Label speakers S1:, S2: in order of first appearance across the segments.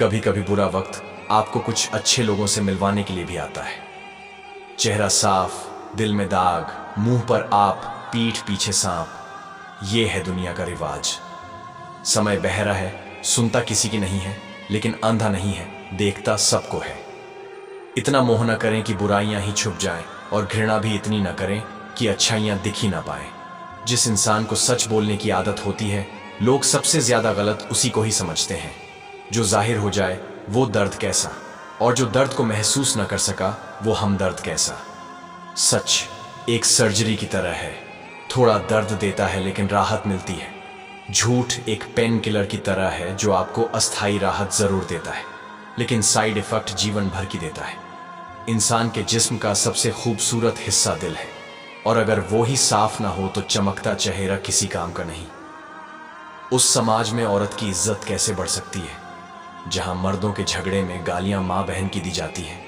S1: कभी कभी बुरा वक्त आपको कुछ अच्छे लोगों से मिलवाने के लिए भी आता है। चेहरा साफ, दिल में दाग, मुंह पर आप, पीठ पीछे सांप, ये है दुनिया का रिवाज। समय बहरा है, सुनता किसी की नहीं है, लेकिन अंधा नहीं है, देखता सबको है। इतना मोह न करें कि बुराइयां ही छुप जाएं, और घृणा भी इतनी न करें कि अच्छाइयां दिख ही ना पाएं। जिस इंसान को सच बोलने की आदत होती है, लोग सबसे ज्यादा गलत उसी को ही समझते हैं। जो जाहिर हो जाए वो दर्द कैसा, और जो दर्द को महसूस न कर सका वो हमदर्द कैसा। सच एक सर्जरी की तरह है, थोड़ा दर्द देता है लेकिन राहत मिलती है। झूठ एक पेन किलर की तरह है जो आपको अस्थायी राहत जरूर देता है, लेकिन साइड इफेक्ट जीवन भर की देता है। इंसान के जिस्म का सबसे खूबसूरत हिस्सा दिल है, और अगर वो ही साफ ना हो तो चमकता चेहरा किसी काम का नहीं। उस समाज में औरत की इज्जत कैसे बढ़ सकती है जहां मर्दों के झगड़े में गालियां मां बहन की दी जाती हैं।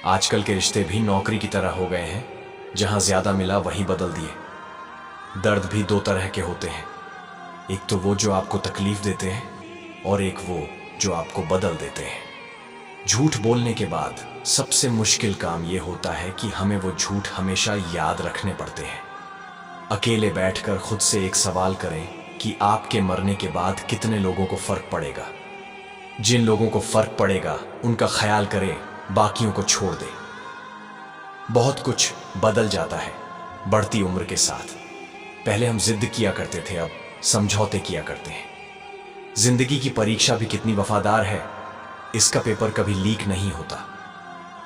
S1: आजकल के रिश्ते भी नौकरी की तरह हो गए हैं, जहां ज्यादा मिला वहीं बदल दिए। दर्द भी दो तरह के होते हैं, एक तो वो जो आपको तकलीफ देते हैं, और एक वो जो आपको बदल देते हैं। झूठ बोलने के बाद सबसे मुश्किल काम ये होता है कि हमें वो झूठ हमेशा याद रखने पड़ते हैं। अकेले बैठकर खुद से एक सवाल करें कि आपके मरने के बाद कितने लोगों को फर्क पड़ेगा। जिन लोगों को फर्क पड़ेगा उनका ख्याल करें, बाकियों को छोड़ दें। बहुत कुछ बदल जाता है बढ़ती उम्र के साथ। पहले हम जिद किया करते थे, अब समझौते किया करते हैं। जिंदगी की परीक्षा भी कितनी वफादार है, इसका पेपर कभी लीक नहीं होता।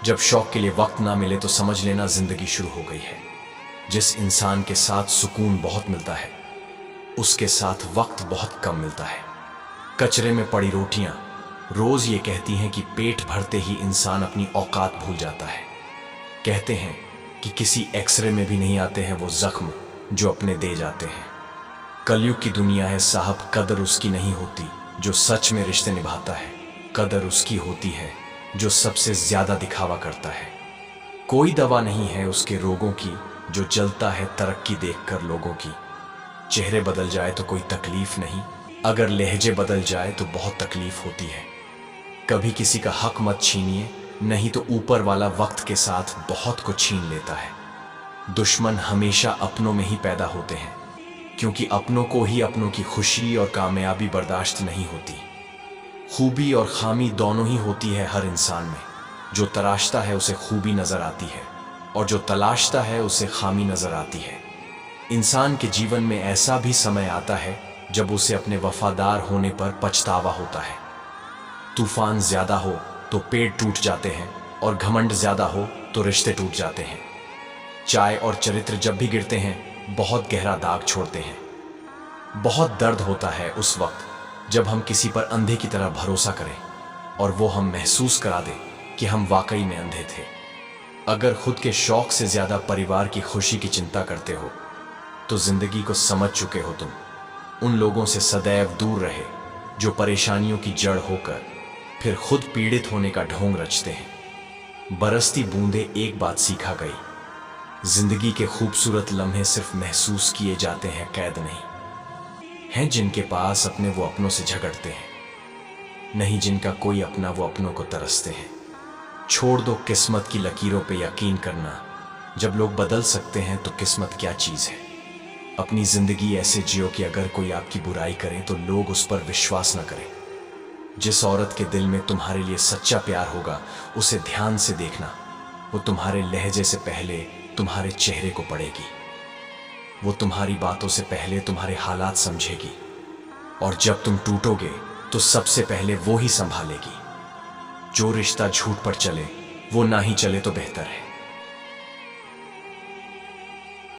S1: जब शौक के लिए वक्त ना मिले तो समझ लेना जिंदगी शुरू हो गई है। जिस इंसान के साथ सुकून बहुत मिलता है, उसके साथ वक्त बहुत कम मिलता है। कचरे में पड़ी रोटियां रोज ये कहती हैं कि पेट भरते ही इंसान अपनी औकात भूल जाता है। कहते हैं कि किसी एक्सरे में भी नहीं आते हैं वो जख्म जो अपने दे जाते हैं। कलयुग की दुनिया है साहब, कदर उसकी नहीं होती जो सच में रिश्ते निभाता है। कदर उसकी होती है जो सबसे ज्यादा दिखावा करता है। कोई दवा नहीं है उसके रोगों की जो जलता है तरक्की देखकर लोगों की। चेहरे बदल जाए तो कोई तकलीफ नहीं, अगर लहजे बदल जाए तो बहुत तकलीफ होती है। कभी किसी का हक मत छीनिए, नहीं तो ऊपर वाला वक्त के साथ बहुत कुछ छीन लेता है। दुश्मन हमेशा अपनों में ही पैदा होते हैं, क्योंकि अपनों को ही अपनों की खुशी और कामयाबी बर्दाश्त नहीं होती। खूबी और खामी दोनों ही होती है हर इंसान में। जो तराशता है उसे खूबी नजर आती है, और जो तलाशता है उसे खामी नजर आती है। इंसान के जीवन में ऐसा भी समय आता है जब उसे अपने वफादार होने पर पछतावा होता है। तूफान ज्यादा हो तो पेड़ टूट जाते हैं, और घमंड ज्यादा हो तो रिश्ते टूट जाते हैं। चाय और चरित्र जब भी गिरते हैं बहुत गहरा दाग छोड़ते हैं। बहुत दर्द होता है उस वक्त जब हम किसी पर अंधे की तरह भरोसा करें और वो हम महसूस करा दे कि हम वाकई में अंधे थे। अगर खुद के शौक से ज्यादा परिवार की खुशी की चिंता करते हो तो जिंदगी को समझ चुके हो तुम। उन लोगों से सदैव दूर रहे जो परेशानियों की जड़ होकर फिर खुद पीड़ित होने का ढोंग रचते हैं। बरसती बूंदे एक बात सिखा गई, जिंदगी के खूबसूरत लम्हे सिर्फ महसूस किए जाते हैं, कैद नहीं। हैं जिनके पास अपने वो अपनों से झगड़ते हैं, नहीं जिनका कोई अपना वो अपनों को तरसते हैं। छोड़ दो किस्मत की लकीरों पे यकीन करना, जब लोग बदल सकते हैं तो किस्मत क्या चीज है। अपनी जिंदगी ऐसे जियो कि अगर कोई आपकी बुराई करे तो लोग उस पर विश्वास न करें। जिस औरत के दिल में तुम्हारे लिए सच्चा प्यार होगा उसे ध्यान से देखना, वो तुम्हारे लहजे से पहले तुम्हारे चेहरे को पढ़ेगी। वो तुम्हारी बातों से पहले तुम्हारे हालात समझेगी, और जब तुम टूटोगे तो सबसे पहले वो ही संभालेगी। जो रिश्ता झूठ पर चले वो ना ही चले तो बेहतर है।